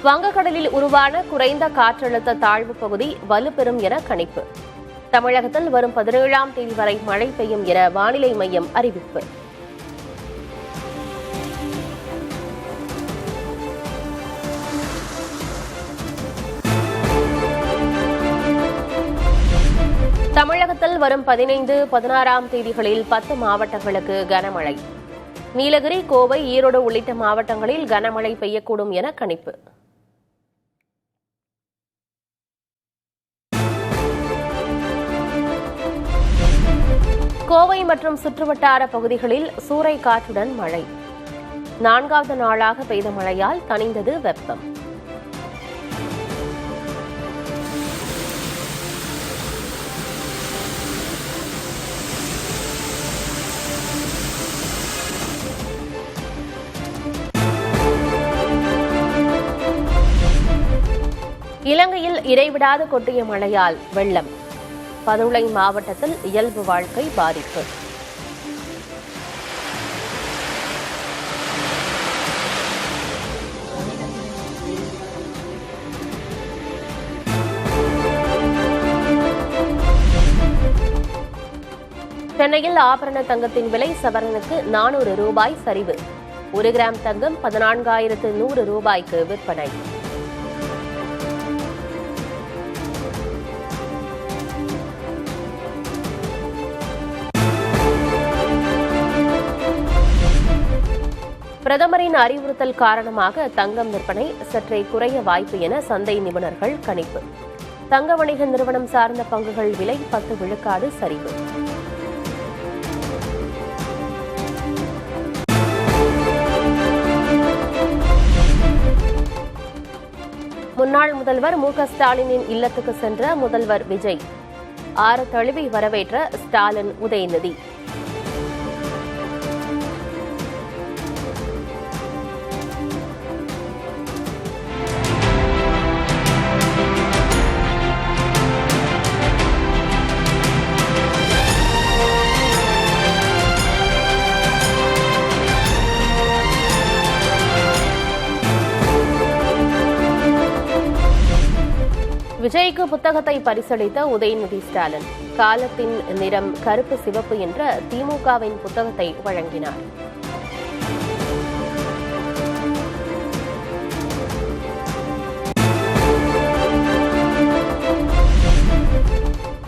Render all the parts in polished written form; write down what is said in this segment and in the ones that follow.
வங்கக்கடலில் உருவான குறைந்த காற்றழுத்த தாழ்வு பகுதி வலுப்பெறும் என கணிப்பு. தமிழகத்தில் வரும் 17ஆம் தேதி வரை மழை பெய்யும் என வானிலை மையம் அறிவிப்பு. தமிழகத்தில் வரும் 15, 16ஆம் தேதிகளில் 10 மாவட்டங்களுக்கு கனமழை. நீலகிரி, கோவை, ஈரோடு உள்ளிட்ட மாவட்டங்களில் கனமழை பெய்யக்கூடும் என கணிப்பு. கோவை மற்றும் சுற்றுவட்டார பகுதிகளில் சூறை காற்றுடன் மழை. 4வது நாளாக பெய்த மழையால் தணிந்தது வெப்பம். இலங்கையில் இடைவிடாது கொட்டிய மழையால் வெள்ளம். பதுளை மாவட்டத்தில் இயல்பு வாழ்க்கை பாதிப்பு. சென்னையில் ஆபரண தங்கத்தின் விலை சவரனுக்கு 400 ரூபாய் சரிவு. 1 கிராம் தங்கம் 14,100 ரூபாய்க்கு விற்பனை. பிரதமரின் அறிவுறுத்தல் காரணமாக தங்கம் விற்பனை சற்றே குறைய வாய்ப்பு என சந்தை நிபுணர்கள் கணிப்பு. தங்க வணிக நிறுவனம் சார்ந்த பங்குகள் விலை 10 விழுக்காடு சரிவு. முன்னாள் முதல்வர் மு க ஸ்டாலினின் இல்லத்துக்கு சென்ற முதல்வர் விஜய். ஆறு தழுவி வரவேற்ற ஸ்டாலின், உதயநிதி. விஜய்க்கு புத்தகத்தை பரிசளித்த உதயநிதி ஸ்டாலின். காலத்தின் நிறம் கருப்பு சிவப்பு என்ற திமுகவின் புத்தகத்தை வழங்கினார்.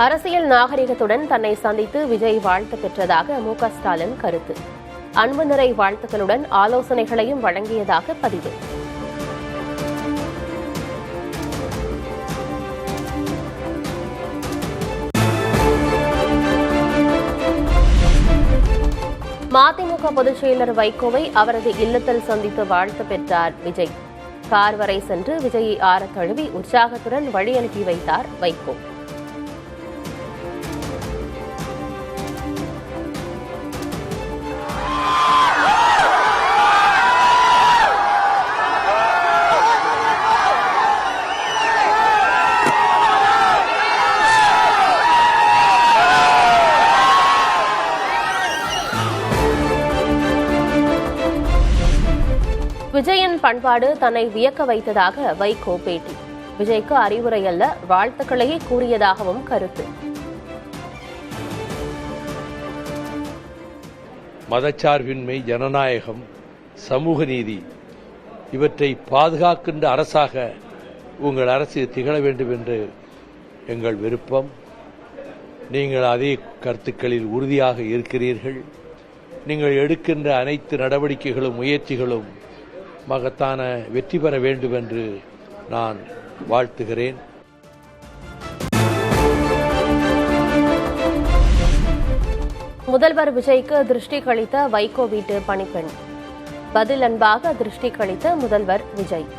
அரசியல் நாகரிகத்துடன் தன்னை சந்தித்து விஜய் வாழ்த்து பெற்றதாக மு க ஸ்டாலின் கருத்து. அன்பு நிறை வாழ்த்துக்களுடன் ஆலோசனைகளையும் வழங்கியதாக பதிவு. மதிமுக பொதுச் செயலர் வைகோவை அவரது இல்லத்தில் சந்தித்து வாழ்த்து பெற்றார் விஜய். கார் வரை சென்று விஜயை ஆற தழுவி உற்சாகத்துடன் வழி அனுப்பி வைத்தார் வைகோ. விஜயின் பண்பாடு தன்னை வியக்க வைத்ததாக வைகோ பேட்டி. விஜய்க்கு அறிவுரை அல்ல, வாழ்த்துக்களையே கூறியதாகவும் கருத்து. மதச்சார்பின்மை, ஜனநாயகம், சமூக நீதி இவற்றை பாதுகாக்கின்ற அரசாக உங்கள் அரசு திகழ வேண்டும் என்று எங்கள் விருப்பம். நீங்கள் அதே கருத்துக்களில் உறுதியாக இருக்கிறீர்கள். நீங்கள் எடுக்கின்ற அனைத்து நடவடிக்கைகளும் முயற்சிகளும் மகத்தான வெற்றி பெற வேண்டும் என்று நான் வாழ்த்துகிறேன். முதல்வர் விஜய்க்கு திருஷ்டி கழித்த வைகோ வீட்டு பணிப்பெண். பதில் அன்பாக திருஷ்டி கழித்த முதல்வர் விஜய்.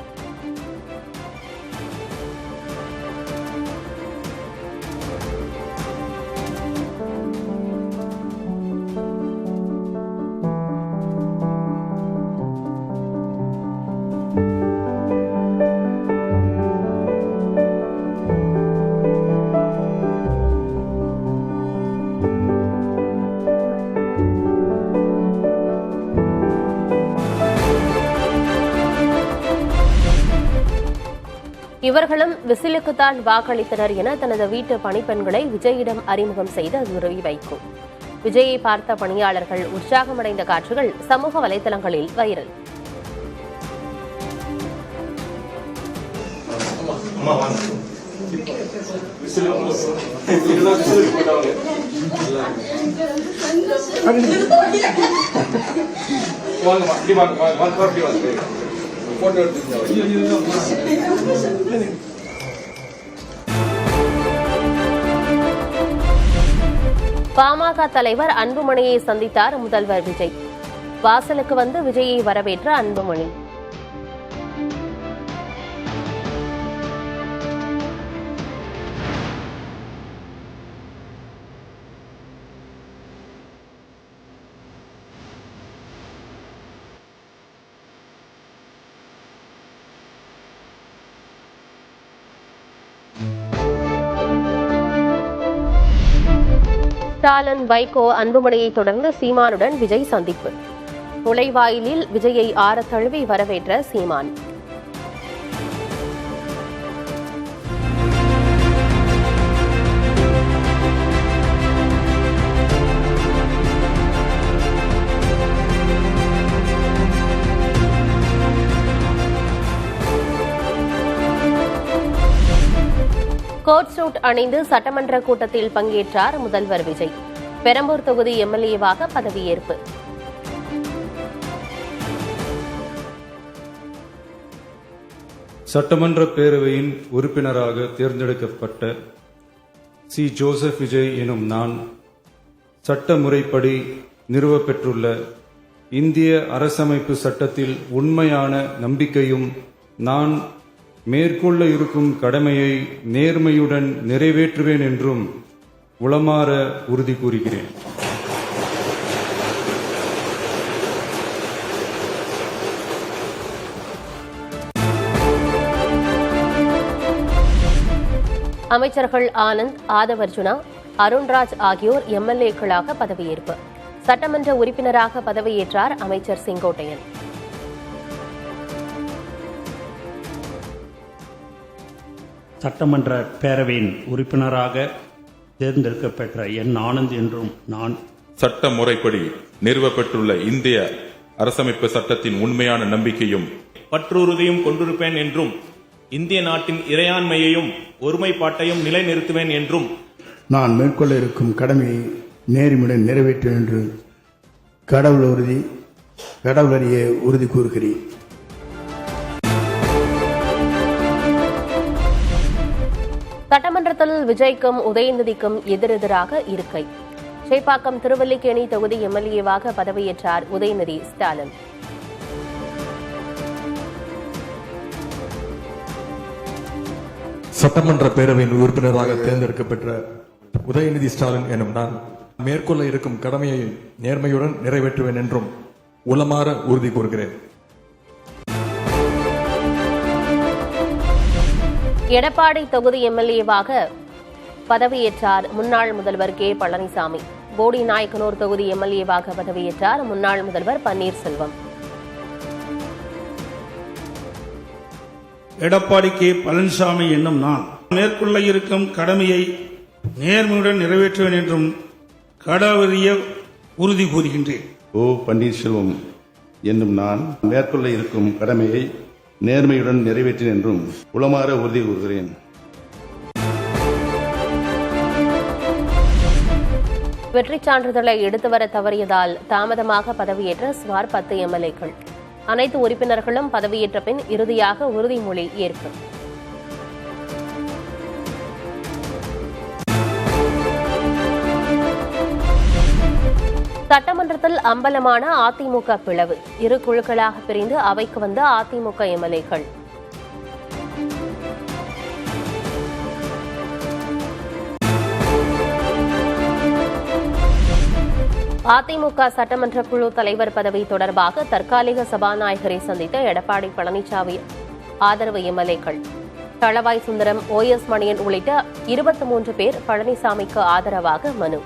இவர்களும் விசிலுக்குத்தான் வாக்களித்தனர் என தனது வீட்டு பணிப்பெண்களை விஜயிடம் அறிமுகம் செய்த துருவி வைகோ. விஜயை பார்த்த பணியாளர்கள் உற்சாகமடைந்த காட்சிகள் சமூக வலைதளங்களில் வைரல். பாமக தலைவர் அன்புமணியை சந்தித்தார் முதல்வர் விஜய். வாசலுக்கு வந்து விஜயை வரவேற்ற அன்புமணி. ஸ்டாலின், வைகோ, அன்புமணியை தொடர்ந்து சீமானுடன் விஜய் சந்திப்பு. நுழைவாயிலில் விஜயை ஆரத் தழுவி வரவேற்ற சீமான். கோட் சூட் அணிந்து சட்டமன்ற கூட்டத்தில் பங்கேற்றார் முதல்வர் விஜய். பெரம்பூர் தொகுதி எம்எல்ஏவாக பதவியேற்பு. சட்டமன்ற பேரவையின் உறுப்பினராக தேர்ந்தெடுக்கப்பட்ட சி. ஜோசப் விஜய் எனும் நான் சட்ட முறைப்படி நிறுவப்பெற்றுள்ள இந்திய அரசமைப்பு சட்டத்தில் உண்மையான நம்பிக்கையும் நான் மேற்கொள்ள இருக்கும் கடமையை நேர்மையுடன் நிறைவேற்றுவேன் என்றும் உளமாற உறுதி கூறுகிறேன். அமைச்சர்கள் ஆனந்த், ஆதவர்ஜுனா, அருண்ராஜ் ஆகியோர் எம்எல்ஏக்களாக பதவியேற்பு. சட்டமன்ற உறுப்பினராக பதவியேற்றார் அமைச்சர் செங்கோட்டையன். சட்டமன்ற பேரவையின் உறுப்பினராக தேர்ந்தெடுக்கப்பெற்ற என் ஆனந்த் என்றும் நான் சட்ட முறைப்படி நிறுவப்பட்டுள்ள இந்திய அரசமைப்பு சட்டத்தின் உண்மையான நம்பிக்கையும் பற்றுறுதியும் கொண்டிருப்பேன் என்றும் இந்திய நாட்டின் இறையாண்மையையும் ஒருமைப்பாட்டையும் நிலைநிறுத்துவேன் என்றும் நான் மேற்கொள்ள இருக்கும் கடமையை நேர்மையுடன் நிறைவேற்றுவேன் என்று கடவுளறிய உறுதி கூறுகிறேன். சட்டமன்றத்தில் விஜய்க்கும் உதயநிதிக்கும் எதிரெதிராக இருக்கை. சேப்பாக்கம் திருவல்லிக்கேணி தொகுதி எம்எல்ஏவாக பதவியேற்றார் உதயநிதி ஸ்டாலின். சட்டமன்ற பேரவையின் உறுப்பினராக தேர்ந்தெடுக்கப்பெற்ற உதயநிதி ஸ்டாலின் எனும் நான் மேற்கொள்ள இருக்கும் கடமையை நேர்மையுடன் நிறைவேற்றுவேன் என்றும் உளமாற உறுதி கூறுகிறேன். எடப்பாடி தொகுதி எம்எல்ஏவாக பதவியேற்றார் முன்னாள் முதல்வர் கே. பழனிசாமி. போடி நாயக்கனூர் தொகுதி எம்எல்ஏவாக பதவியேற்றார் முன்னாள் முதல்வர் பன்னீர்செல்வம். எடப்பாடி கே. பழனிசாமி என்னும் நான் மேற்கொள்ள இருக்கும் கடமையை நேர்மையுடன் நிறைவேற்றுவேன் என்றும் கடவுளறிய உறுதி கூறுகின்றேன். ஓ. பன்னீர்செல்வம் என்னும் நான் மேற்கொள்ள இருக்கும் கடமையை நேர்மையுடன் நிறைவேற்றேன் என்றும் உளமாற உறுதி கூறுகிறேன். வெற்றிச் சான்றிதழை எடுத்து வர தவறியதால் தாமதமாக பதவியேற்ற சுமார் 10 எம்எல்ஏக்கள். அனைத்து உறுப்பினர்களும் பதவியேற்ற பின் இறுதியாக உறுதிமொழி ஏற்பு. சட்டமன்றத்தில் அம்பலமான அதிமுக பிளவு. இரு குழுக்களாக பிரிந்து அவைக்கு வந்த அதிமுக எம்எல்ஏக்கள். அதிமுக சட்டமன்ற குழு தலைவர் பதவி தொடர்பாக தற்காலிக சபாநாயகரை சந்தித்த எடப்பாடி பழனிசாமி ஆதரவு எம்எல்ஏக்கள். தளவாய் சுந்தரம், OS மணியன் உள்ளிட்ட 23 பேர் பழனிசாமிக்கு ஆதரவாக மனு.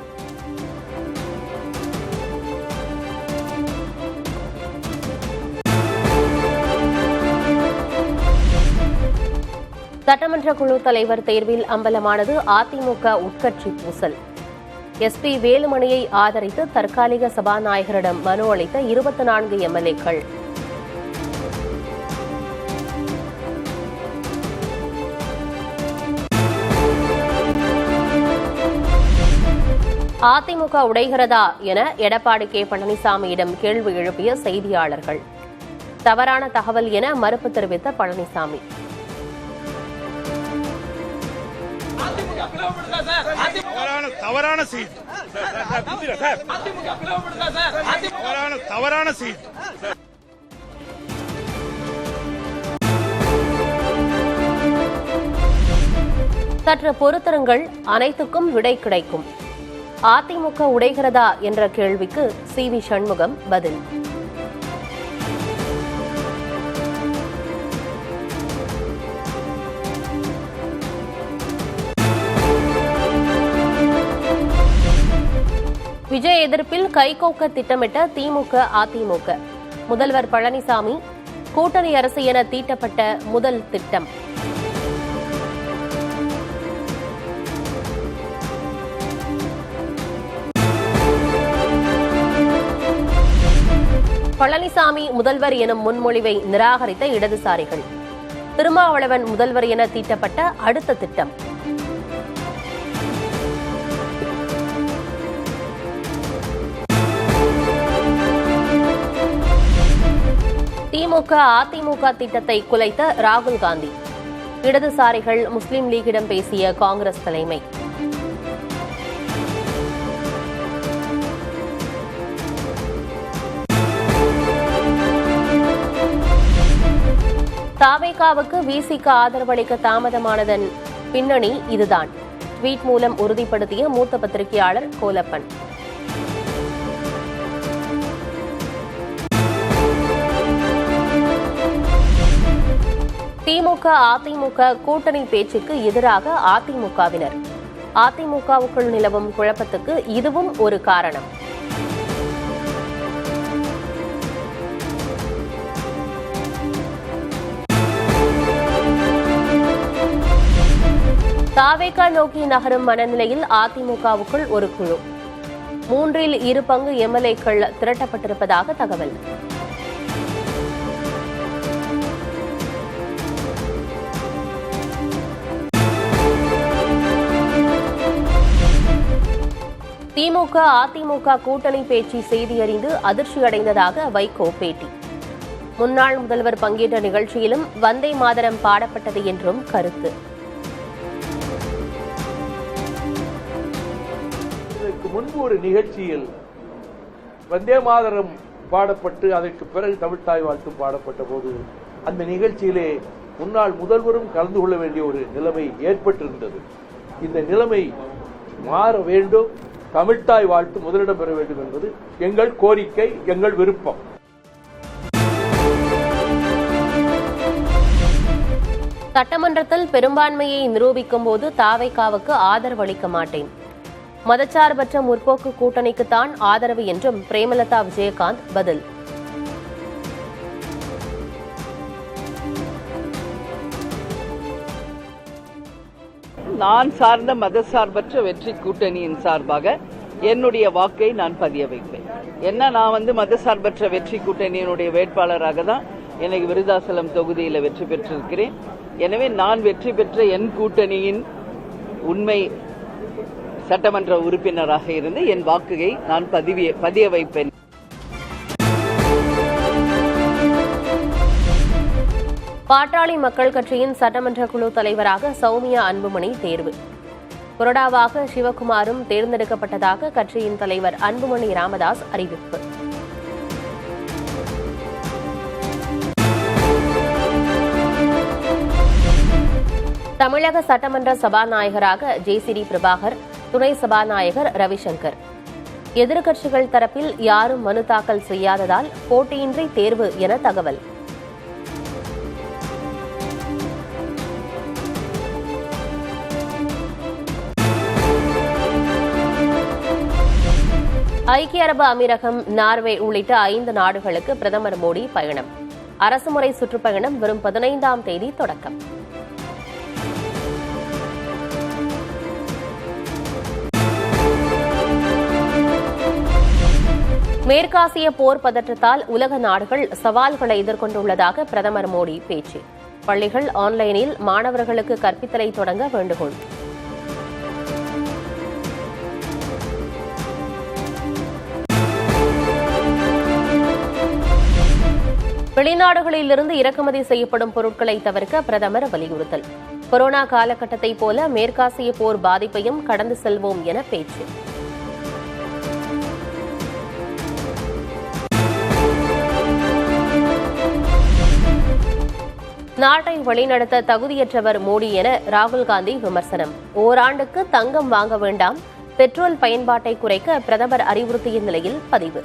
சட்டமன்ற குழு தலைவர் தேர்வில் அம்பலமானது அதிமுக உட்கட்சி பூசல். எஸ்பி வேலுமணியை ஆதரித்து தற்காலிக சபாநாயகரிடம் மனு அளித்த 24 எம்எல்ஏக்கள். அதிமுக உடைகிறதா என எடப்பாடி கே பழனிசாமியிடம் கேள்வி எழுப்பிய செய்தியாளர்கள். தவறான தகவல் என மறுப்பு தெரிவித்த பழனிசாமி. சற்று பொறுத்திருங்கள், அனைத்துக்கும் விடை கிடைக்கும். அதிமுக உடைகிறதா என்ற கேள்விக்கு சி.வி. சண்முகம் பதில். விஜய் எதிர்ப்பில் கைகோக்க திட்டமிட்ட திமுக அதிமுக. முதல்வர் பழனிசாமி கூட்டணி அரசு என தீட்டப்பட்ட முதல் திட்டம். பழனிசாமி முதல்வர் எனும் முன்மொழிவை நிராகரித்த இடதுசாரிகள். திருமாவளவன் முதல்வர் என தீட்டப்பட்ட அடுத்த திட்டம். திமுக அதிமுக திட்டத்தை குலைத்த ராகுல் காந்தி. இடதுசாரிகள் முஸ்லிம் லீக்கிடம் பேசிய காங்கிரஸ் தலைமை. தாவேகாவுக்கு விசிக்கு ஆதரவளிக்க தாமதமானதன் பின்னணி இதுதான். ட்வீட் மூலம் உறுதிப்படுத்திய மூத்த பத்திரிகையாளர் கோலப்பன். திமுக அதிமுக கூட்டணி பேச்சுக்கு எதிராக அதிமுகவினர். அதிமுகவுக்குள் நிலவும் குழப்பத்துக்கு இதுவும் ஒரு காரணம். தாவேகா நோக்கி நகரும் மனநிலையில் அதிமுகவுக்குள் ஒரு குழு. 3 1/2 பங்கு எம்எல்ஏக்கள் திரட்டப்பட்டிருப்பதாக தகவல். திமுக அதிமுக கூட்டணி பேச்சு செய்தி அறிந்து அதிர்ச்சியடைந்ததாக வைகோ பேட்டி. முன்னாள் முதல்வர் பங்கேற்ற நிகழ்ச்சியிலும் வந்தே மாதரம் பாடப்பட்டது என்றும் கருத்து. இதற்கு முன்பு ஒரு நிகழ்ச்சியில் வந்தே மாதரம் பாடப்பட்டு அதற்கு பிறகு தமிழ்த்தாய் வாழ்த்து பாடப்பட்ட போது அந்த நிகழ்ச்சியிலே முன்னாள் முதல்வரும் கலந்து கொள்ள வேண்டிய ஒரு நிலைமை ஏற்பட்டிருந்தது. இந்த நிலைமை மாற வேண்டும். தமிழ்த்தாய் வாழ்த்து முதலிடம் பெற வேண்டும் என்பது எங்கள் கோரிக்கை, எங்கள் விருப்பம். சட்டமன்றத்தில் பெரும்பான்மையை நிரூபிக்கும் போது தாவேகாவுக்கு ஆதரவு அளிக்க மாட்டேன். மதச்சார்பற்ற முற்போக்கு கூட்டணிக்குத்தான் ஆதரவு என்றும் பிரேமலதா விஜயகாந்த் பதில். நான் சார்ந்த மதசார்பற்ற வெற்றி கூட்டணியின் சார்பாக என்னுடைய வாக்கை நான் பதிய வைப்பேன். நான் மதசார்பற்ற வெற்றி கூட்டணியினுடைய வேட்பாளராக தான் எனக்கு விருதாசலம் தொகுதியில் வெற்றி பெற்றிருக்கிறேன். எனவே நான் வெற்றி பெற்ற என் கூட்டணியின் உண்மை சட்டமன்ற உறுப்பினராக இருந்து என் வாக்குயை நான் பதிய வைப்பேன். பாட்டாளி மக்கள் கட்சியின் சட்டமன்ற குழு தலைவராக சௌமியா அன்புமணி தேர்வு. கொறடாவாக சிவகுமாரும் தேர்ந்தெடுக்கப்பட்டதாக கட்சியின் தலைவர் அன்புமணி ராமதாஸ் அறிவிப்பு. தமிழக சட்டமன்ற சபாநாயகராக ஜே.சி.டி. பிரபாகர், துணை சபாநாயகர் ரவிசங்கர். எதிர்க்கட்சிகள் தரப்பில் யாரும் மனு தாக்கல் செய்யாததால் போட்டியின்றி தேர்வு என தகவல். ஐக்கிய அரபு அமீரகம், நார்வே உள்ளிட்ட 5 நாடுகளுக்கு பிரதமர் மோடி பயணம். அரசுமுறை சுற்றுப்பயணம் வரும் 15ஆம் தேதி தொடக்கம். மேற்காசிய போர் பதற்றத்தால் உலக நாடுகள் சவால்களை எதிர்கொண்டுள்ளதாக பிரதமர் மோடி பேச்சு. பள்ளிகள் ஆன்லைனில் மாணவர்களுக்கு கற்பித்தலை தொடங்க வேண்டுகோள். வெளிநாடுகளிலிருந்து இறக்குமதி செய்யப்படும் பொருட்களை தவிர்க்க பிரதமர் வலியுறுத்தல். கொரோனா காலகட்டத்தைப் போல மேற்காசிய போர் பாதிப்பையும் கடந்து செல்வோம் என பேச்சு. நாட்டை வழிநடத்த தகுதியற்றவர் மோடி என ராகுல் காந்தி விமர்சனம். ஓராண்டுக்கு தங்கம் வாங்க வேண்டாம், பெட்ரோல் பயன்பாட்டை குறைக்க பிரதமர் அறிவுறுத்திய நிலையில் பதிவு.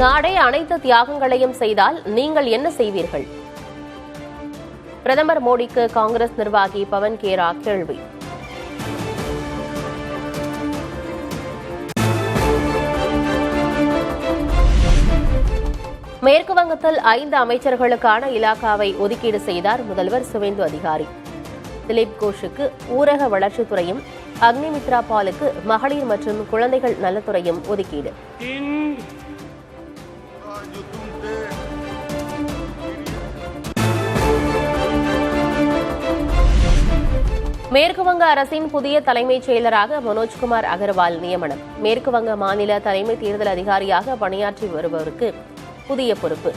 நாடே அனைத்து தியாகங்களையும் செய்தால் நீங்கள் என்ன செய்வீர்கள்? பிரதமர் மோடிக்கு காங்கிரஸ் நிர்வாகி பவன் கேரா கேள்வி. மேற்கு வங்கத்தில் 5 அமைச்சர்களுக்கான இலாகாவை ஒதுக்கீடு செய்தார் முதல்வர் சுவேந்து அதிகாரி. திலீப் கோஷுக்கு ஊரக வளர்ச்சித்துறையும், அக்னிமித்ரா பாலுக்கு மகளிர் மற்றும் குழந்தைகள் நலத்துறையும் ஒதுக்கீடு. மேற்குவங்க அரசின் புதிய தலைமைச் செயலராக மனோஜ்குமார் அகர்வால் நியமனம். மேற்குவங்க மாநில தலைமை தேர்தல் அதிகாரியாக பணியாற்றி வருபவருக்கு புதிய பொறுப்பு.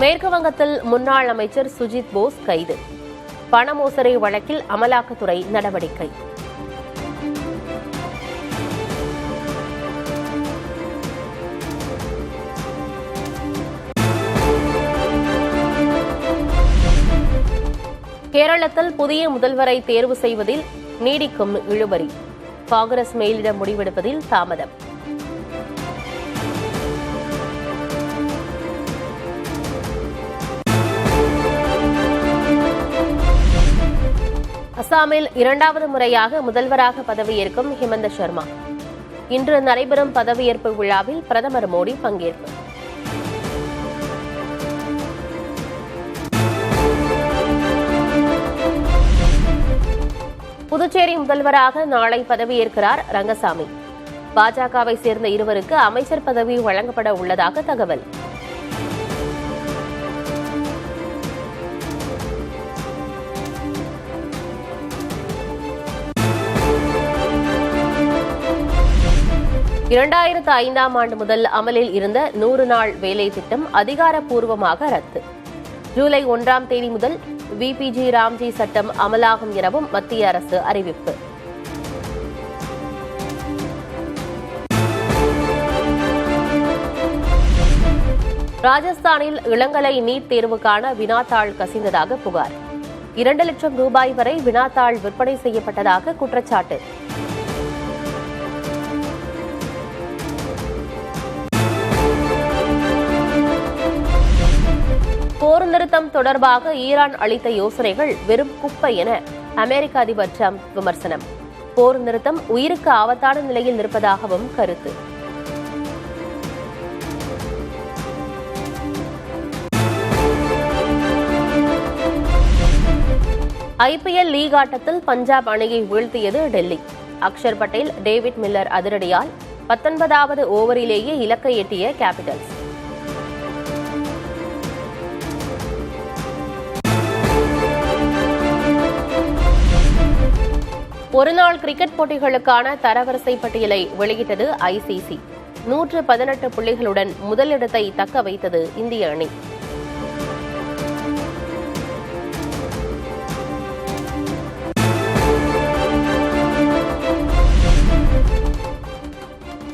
மேற்குவங்கத்தில் முன்னாள் அமைச்சர் சுஜித் போஸ் கைது. பண மோசடி வழக்கில் அமலாக்கத்துறை நடவடிக்கை. கேரளத்தில் புதிய முதல்வரை தேர்வு செய்வதில் நீடிக்கும் இழுபறி. காங்கிரஸ் மேலிடம் முடிவெடுப்பதில் தாமதம். அசாமில் 2வது முறையாக முதல்வராக பதவியேற்கும் ஹிமந்த சர்மா. இன்று நடைபெறும் பதவியேற்பு விழாவில் பிரதமர் மோடி பங்கேற்பு. புதுச்சேரி முதல்வராக நாளை பதவியேற்கிறார் ரங்கசாமி. பாஜகவை சேர்ந்த 2 அமைச்சர் பதவி வழங்கப்பட உள்ளதாக தகவல். ஆண்டு முதல் அமலில் இருந்த 100 நாள் வேலை திட்டம் அதிகாரப்பூர்வமாக ரத்து. ஜூலை 1ஆம் தேதி முதல் விபிஜி ராம்ஜி சட்டம் அமலாகும் எனவும் மத்திய அரசு அறிவிப்பு. ராஜஸ்தானில் இளங்கலை நீட் தேர்வுக்கான வினாத்தாள் கசிந்ததாக புகார். 2 லட்சம் ரூபாய் வரை வினாத்தாள் விற்பனை செய்யப்பட்டதாக குற்றச்சாட்டு. போர் நிறுத்தம் தொடர்பாக ஈரான் அளித்த யோசனைகள் வெறும் குப்பை என அமெரிக்க அதிபர் டிரம்ப் விமர்சனம். போர் நிறுத்தம் உயிருக்கு ஆபத்தான நிலையில் இருப்பதாகவும் கருத்து. IPL லீக் ஆட்டத்தில் பஞ்சாப் அணியை வீழ்த்தியது டெல்லி. அக்ஷர் பட்டேல், டேவிட் மில்லர் அதிரடியால் 19வது ஓவரிலேயே இலக்கை எட்டிய கேபிட்டல்ஸ். ஒருநாள் கிரிக்கெட் போட்டிகளுக்கான தரவரிசை பட்டியலை வெளியிட்டது ICC. 118 புள்ளிகளுடன் முதலிடத்தை தக்க வைத்தது இந்திய அணி.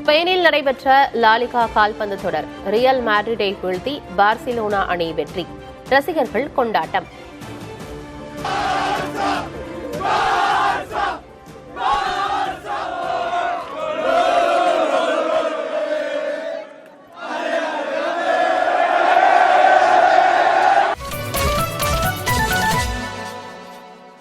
ஸ்பெயினில் நடைபெற்ற லாலிகா கால்பந்து தொடர். ரியல் மேட்ரிடை வீழ்த்தி பார்சிலோனா அணி வெற்றி. ரசிகர்கள் கொண்டாட்டம்.